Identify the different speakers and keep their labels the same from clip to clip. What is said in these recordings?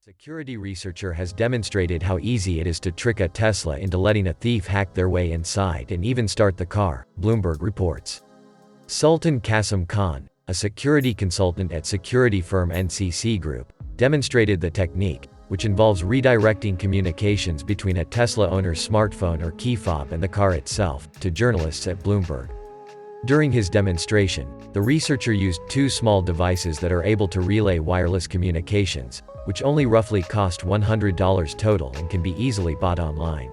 Speaker 1: Security researcher has demonstrated how easy it is to trick a Tesla into letting a thief hack their way inside and even start the car, Bloomberg reports. Sultan Qasim Khan, a security consultant at security firm NCC Group, demonstrated the technique, which involves redirecting communications between a Tesla owner's smartphone or key fob and the car itself, to journalists at Bloomberg. During his demonstration, the researcher used two small devices that are able to relay wireless communications, which only roughly cost $100 total and can be easily bought online.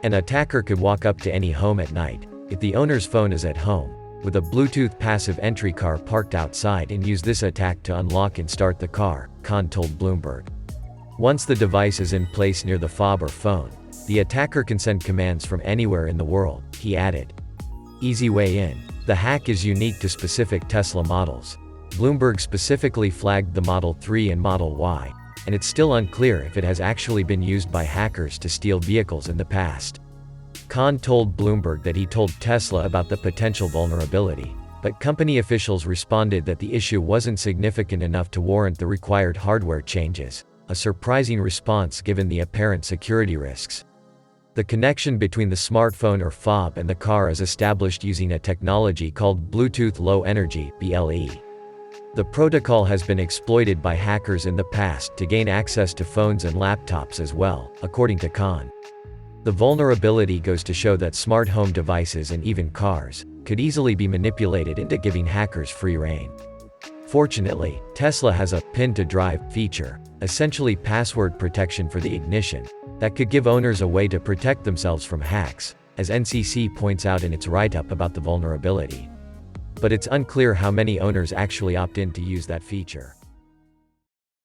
Speaker 1: An attacker could walk up to any home at night, if the owner's phone is at home, with a Bluetooth passive entry car parked outside and use this attack to unlock and start the car, Khan told Bloomberg. Once the device is in place near the fob or phone, the attacker can send commands from anywhere in the world, he added. Easy way in. The hack is unique to specific Tesla models. Bloomberg specifically flagged the Model 3 and Model Y, and it's still unclear if it has actually been used by hackers to steal vehicles in the past. Khan told Bloomberg that he told Tesla about the potential vulnerability, but company officials responded that the issue wasn't significant enough to warrant the required hardware changes, a surprising response given the apparent security risks. The connection between the smartphone or fob and the car is established using a technology called Bluetooth Low Energy (BLE). The protocol has been exploited by hackers in the past to gain access to phones and laptops as well, according to Khan. The vulnerability goes to show that smart home devices and even cars could easily be manipulated into giving hackers free rein. Fortunately, Tesla has a pin to drive feature, essentially password protection for the ignition, that could give owners a way to protect themselves from hacks, as NCC points out in its write-up about the vulnerability. But it's unclear how many owners actually opt in to use that feature.